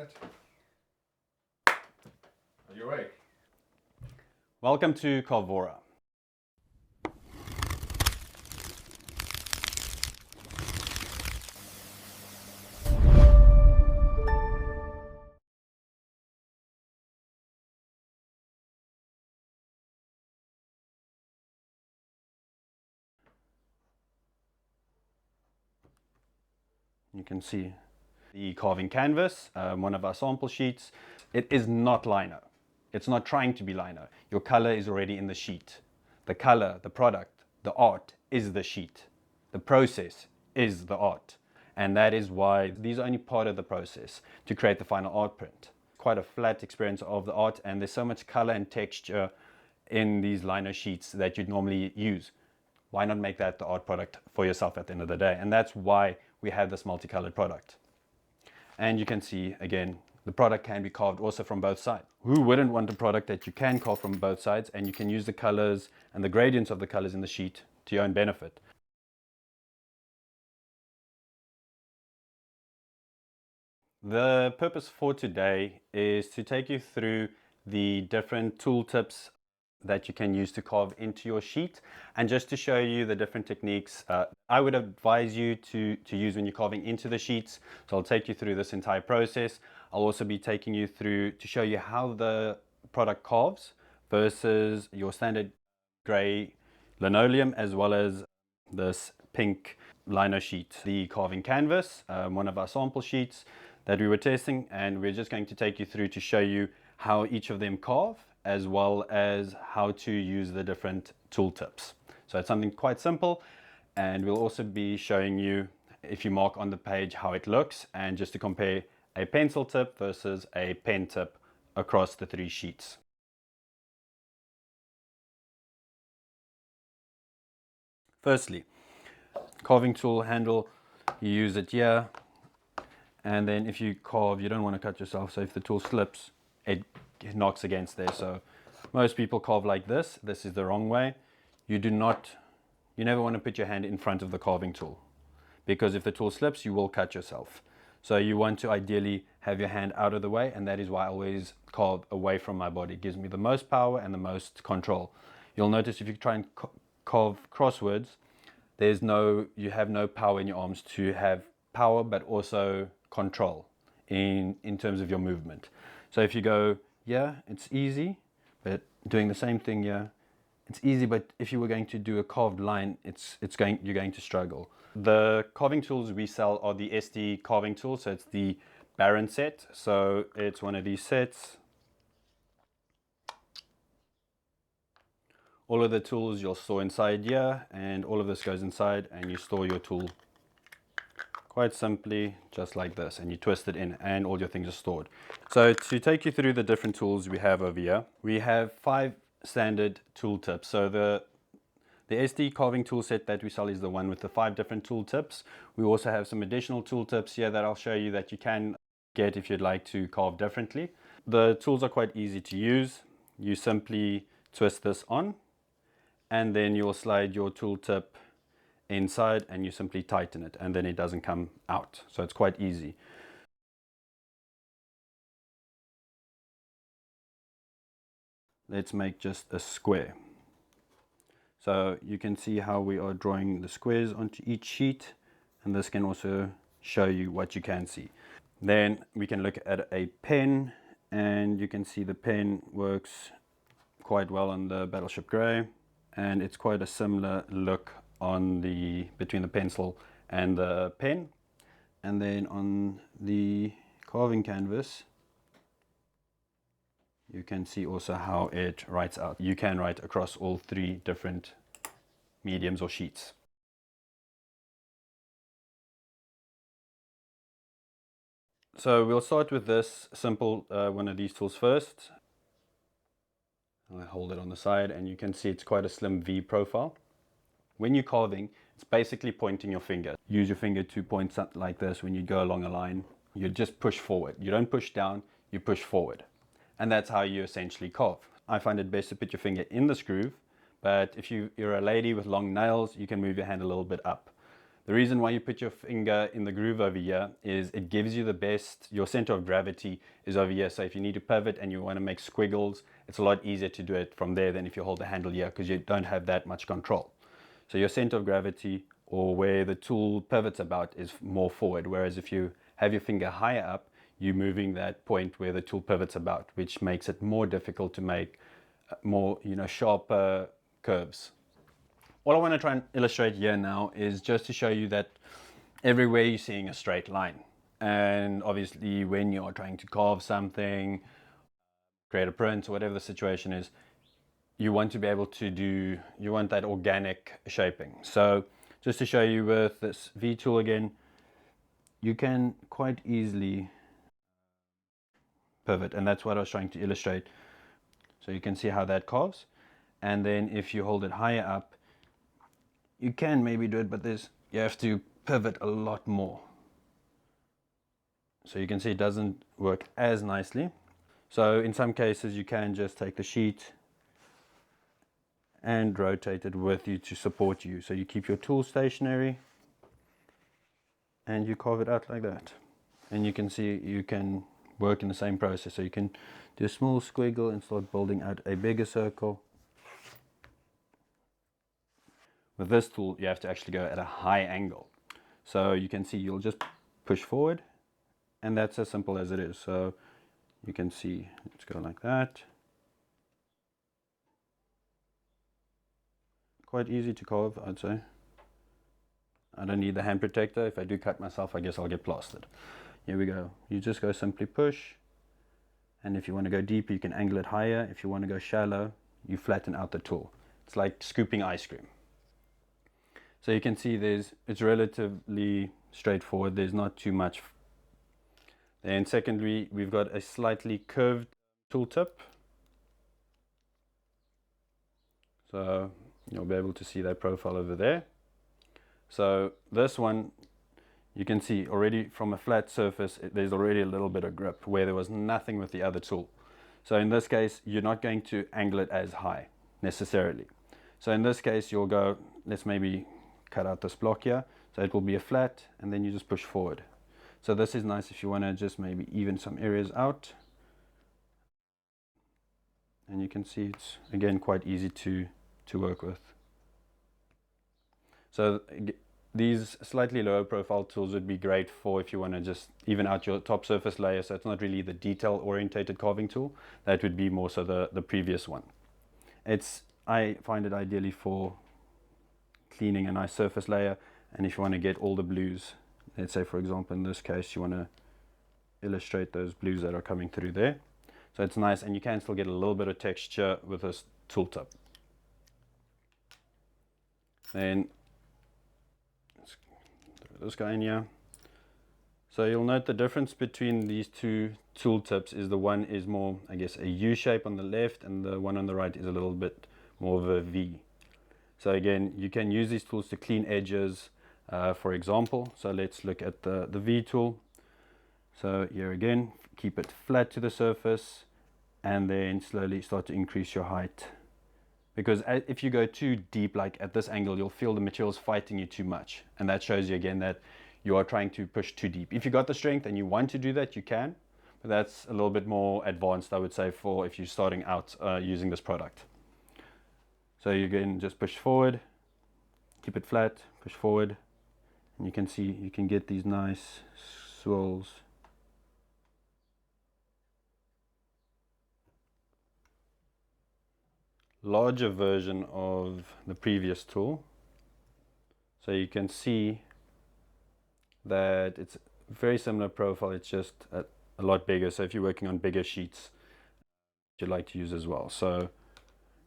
minute. Are you awake? Welcome to Karvaura. You can see the Karving Kanvas, one of our sample sheets. It is not lino. It's not trying to be lino. Your color is already in the sheet. The color, the product, the art is the sheet. The process is the art. And that is why these are only part of the process to create the final art print. Quite a flat experience of the art, and there's so much color and texture in these lino sheets that you'd normally use. Why not make that the art product for yourself at the end of the day? And that's why we have this multicolored product. And you can see, again, the product can be carved also from both sides. Who wouldn't want a product that you can carve from both sides, and you can use the colors and the gradients of the colors in the sheet to your own benefit? The purpose for today is to take you through the different tool tips that you can use to carve into your sheet, and just to show you the different techniques I would advise you to use when you're carving into the sheets. So I'll take you through this entire process. I'll also be taking you through to show you how the product carves versus your standard gray linoleum, as well as this pink lino sheet, the Karving Kanvas, one of our sample sheets that we were testing, and we're just going to take you through to show you how each of them carve, as well as how to use the different tool tips. So it's something quite simple, and we'll also be showing you, if you mark on the page, how it looks, and just to compare a pencil tip versus a pen tip across the three sheets. Firstly, carving tool handle, you use it here, and then if you carve, you don't want to cut yourself, so if the tool slips, it knocks against there. So most people carve like this. This is the wrong way. You never want to put your hand in front of the carving tool, because if the tool slips, you will cut yourself. So you want to ideally have your hand out of the way, and that is why I always carve away from my body. It gives me the most power and the most control. You'll notice if you try and carve crosswards, you have no power in your arms to have power, but also control in terms of your movement. So if you go, yeah, it's easy, but doing the same thing, yeah, it's easy, but if you were going to do a carved line, you're going to struggle. The carving tools we sell are the SD carving tools, so it's the Baron set. So it's one of these sets. All of the tools you'll store inside here, and all of this goes inside, and you store your tool quite simply, just like this, and you twist it in, and all your things are stored. So to take you through the different tools we have over here, we have 5 standard tool tips. So the SD carving tool set that we sell is the one with the 5 different tool tips. We also have some additional tool tips here that I'll show you that you can get if you'd like to carve differently. The tools are quite easy to use. You simply twist this on, and then you'll slide your tool tip inside, and you simply tighten it, and then it doesn't come out. So it's quite easy. Let's make just a square. So you can see how we are drawing the squares onto each sheet, and this can also show you what you can see. Then we can look at a pen, and you can see the pen works quite well on the Battleship Grey, and it's quite a similar look between the pencil and the pen. And then on the Karving Kanvas, you can see also how it writes out. You can write across all 3 different mediums or sheets. So we'll start with this simple one of these tools first. I'll hold it on the side, and you can see it's quite a slim V profile. When you're carving, it's basically pointing your finger. Use your finger to point something like this when you go along a line. You just push forward. You don't push down, you push forward. And that's how you essentially carve. I find it best to put your finger in this groove, but if you're a lady with long nails, you can move your hand a little bit up. The reason why you put your finger in the groove over here is it gives you the best, your center of gravity is over here. So if you need to pivot and you want to make squiggles, it's a lot easier to do it from there than if you hold the handle here, because you don't have that much control. So your center of gravity, or where the tool pivots about, is more forward. Whereas if you have your finger higher up, you're moving that point where the tool pivots about, which makes it more difficult to make more, sharper curves. All I want to try and illustrate here now is just to show you that everywhere you're seeing a straight line. And obviously when you're trying to carve something, create a print, or whatever the situation is, you want to be able to you want that organic shaping. So just to show you with this V tool again, you can quite easily pivot, and that's what I was trying to illustrate. So you can see how that carves. And then if you hold it higher up, you can maybe do it, but you have to pivot a lot more. So you can see it doesn't work as nicely. So in some cases you can just take the sheet and rotate it with you to support you. So you keep your tool stationary and you carve it out like that. And you can see you can work in the same process. So you can do a small squiggle and start building out a bigger circle. With this tool, you have to actually go at a high angle. So you can see you'll just push forward, and that's as simple as it is. So you can see, let's go like that. Quite easy to carve, I'd say. I don't need the hand protector. If I do cut myself, I guess I'll get plastered. Here we go. You just go simply push. And if you want to go deeper, you can angle it higher. If you want to go shallow, you flatten out the tool. It's like scooping ice cream. So you can see it's relatively straightforward. There's not too much. And secondly, we've got a slightly curved tool tip. So you'll be able to see that profile over there. So this one, you can see already from a flat surface, there's already a little bit of grip where there was nothing with the other tool. So in this case, you're not going to angle it as high necessarily. So in this case, you'll go, let's maybe cut out this block here. So it will be a flat, and then you just push forward. So this is nice if you want to just maybe even some areas out. And you can see it's, again, quite easy to work with. So these slightly lower profile tools would be great for if you want to just even out your top surface layer. So it's not really the detail orientated carving tool. That would be more so the previous one. I find it ideally for cleaning a nice surface layer, and if you want to get all the blues, let's say for example in this case you want to illustrate those blues that are coming through there. So it's nice, and you can still get a little bit of texture with this tool tip. Then let's throw this guy in here. So you'll note the difference between these two tool tips is the one is more, I guess, a U shape on the left, and the one on the right is a little bit more of a V. So again, you can use these tools to clean edges, for example. So let's look at the V tool. So here again, keep it flat to the surface, and then slowly start to increase your height. Because if you go too deep, like at this angle, you'll feel the material's fighting you too much. And that shows you again that you are trying to push too deep. If you got the strength and you want to do that, you can. But that's a little bit more advanced, I would say, for if you're starting out using this product. So you again just push forward, keep it flat, push forward, and you can see you can get these nice swirls. Larger version of the previous tool. So you can see that it's very similar profile, it's just a lot bigger. So if you're working on bigger sheets, you'd like to use as well. So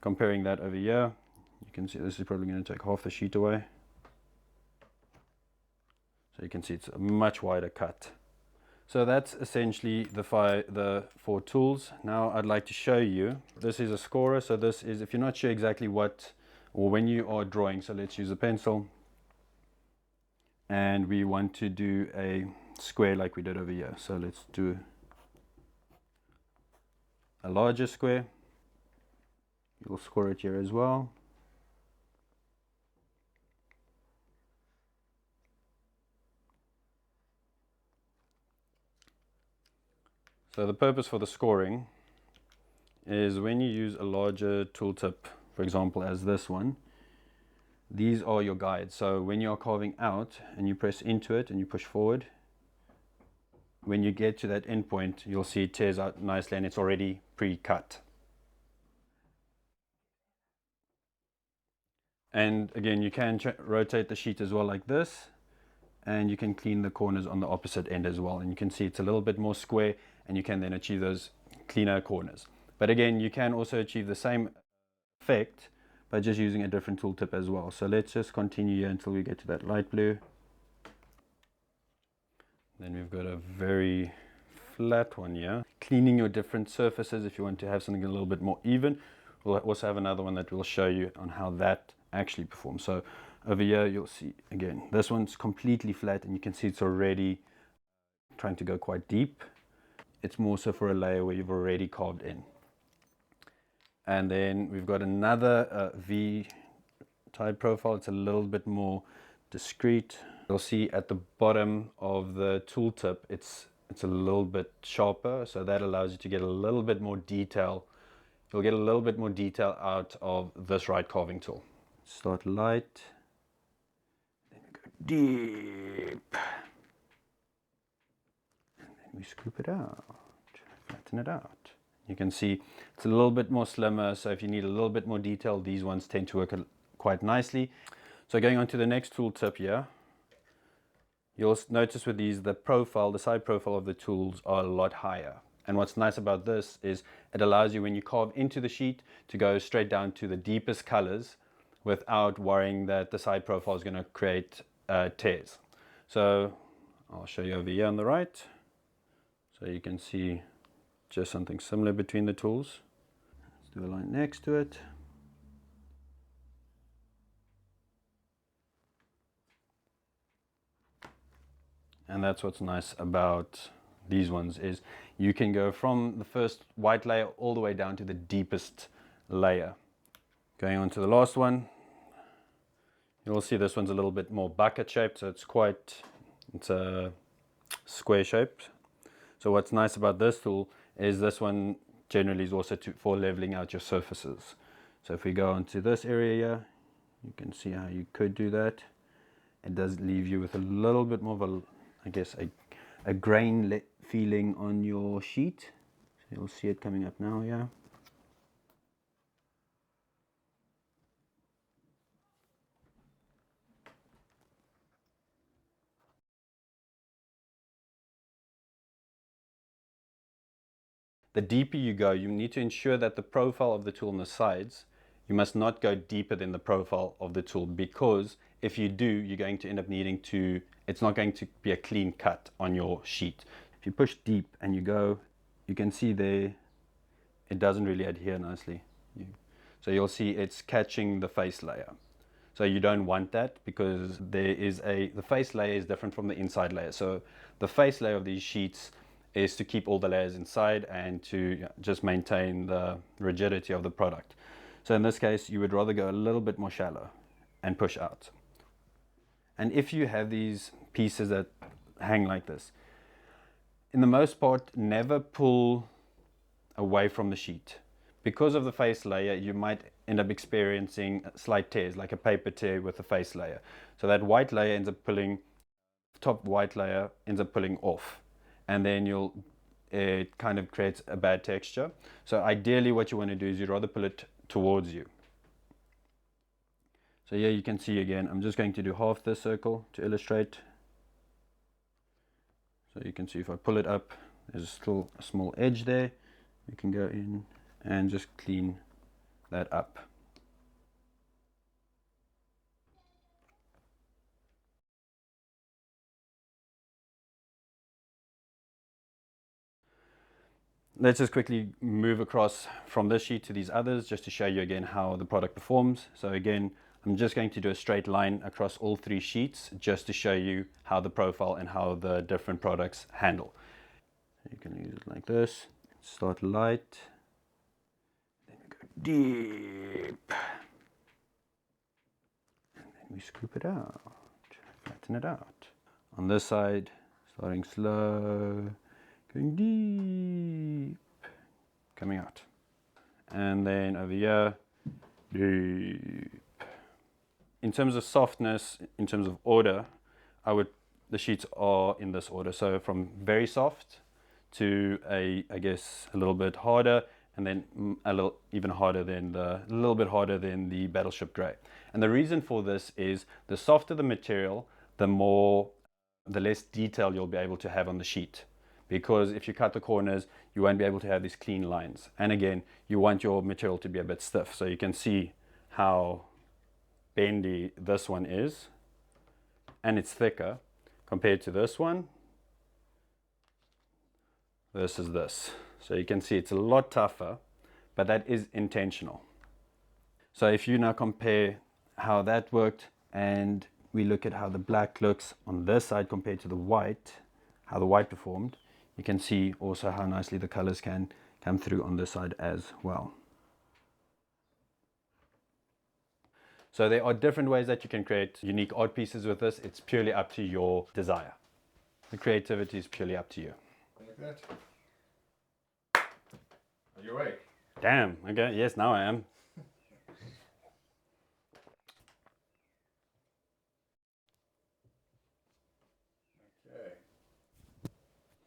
comparing that over here, you can see this is probably going to take half the sheet away. So you can see it's a much wider cut. So that's essentially the four tools. Now I'd like to show you, this is a scorer. So this is, if you're not sure exactly what, or when you are drawing, so let's use a pencil. And we want to do a square like we did over here. So let's do a larger square. You'll score it here as well. So the purpose for the scoring is when you use a larger tooltip, for example, as this one, these are your guides. So when you're carving out and you press into it and you push forward, when you get to that end point, you'll see it tears out nicely and it's already pre-cut. And again, you can rotate the sheet as well like this, and you can clean the corners on the opposite end as well. And you can see it's a little bit more square, and you can then achieve those cleaner corners. But again, you can also achieve the same effect by just using a different tooltip as well. So let's just continue here until we get to that light blue. Then we've got a very flat one here. Cleaning your different surfaces if you want to have something a little bit more even. We'll also have another one that will show you on how that actually performs. So over here you'll see again, this one's completely flat and you can see it's already trying to go quite deep. It's more so for a layer where you've already carved in. And then we've got another V type profile. It's a little bit more discreet. You'll see at the bottom of the tooltip, it's a little bit sharper, so that allows you to get a little bit more detail. You'll get a little bit more detail out of this right carving tool. Start light, then we go deep, and then we scoop it out, flatten it out. You can see it's a little bit more slimmer, so if you need a little bit more detail, these ones tend to work quite nicely. So going on to the next tool tip here, you'll notice with these, the side profile of the tools are a lot higher. And what's nice about this is it allows you, when you carve into the sheet, to go straight down to the deepest colors without worrying that the side profile is going to create tears. So I'll show you over here on the right. So you can see just something similar between the tools. Let's do a line next to it. And that's what's nice about these ones, is you can go from the first white layer all the way down to the deepest layer. Going on to the last one, you'll see this one's a little bit more bucket shaped, so it's a square shaped. So what's nice about this tool is this one generally is also for leveling out your surfaces. So if we go onto this area here, you can see how you could do that. It does leave you with a little bit more of a, I guess, a grain feeling on your sheet. So you'll see it coming up now, yeah. The deeper you go, you need to ensure that the profile of the tool on the sides, you must not go deeper than the profile of the tool, because if you do, you're going to end up needing to, it's not going to be a clean cut on your sheet. If you push deep and you go, you can see there, it doesn't really adhere nicely. So you'll see it's catching the face layer. So you don't want that, because the face layer is different from the inside layer. So the face layer of these sheets is to keep all the layers inside and to just maintain the rigidity of the product. So in this case, you would rather go a little bit more shallow and push out. And if you have these pieces that hang like this, in the most part, never pull away from the sheet. Because of the face layer, you might end up experiencing slight tears, like a paper tear with the face layer. So that white layer ends up pulling, top white layer ends up pulling off. And then it kind of creates a bad texture. So ideally what you want to do is you'd rather pull it towards you. So here you can see again, I'm just going to do half this circle to illustrate. So you can see if I pull it up, there's still a small edge there. You can go in and just clean that up. Let's just quickly move across from this sheet to these others, just to show you again how the product performs. So again, I'm just going to do a straight line across all three sheets, just to show you how the profile and how the different products handle. You can use it like this. Start light, then we go deep, and then we scoop it out, flatten it out. On this side, starting slow, going deep. coming out. And then over here, deep. In terms of softness, in terms of order, the sheets are in this order. So from very soft to I guess a little bit harder, and then a little bit harder than the Battleship Grey. And the reason for this is the softer the material, the less detail you'll be able to have on the sheet. Because if you cut the corners, you won't be able to have these clean lines. And again, you want your material to be a bit stiff. So you can see how bendy this one is, and it's thicker compared to this one versus this. So you can see it's a lot tougher, but that is intentional. So if you now compare how that worked, and we look at how the black looks on this side compared to the white, how the white performed, you can see also how nicely the colors can come through on this side as well. So there are different ways that you can create unique art pieces with this. It's purely up to your desire. The creativity is purely up to you. Like that. Are you awake? Damn, okay, yes, now I am.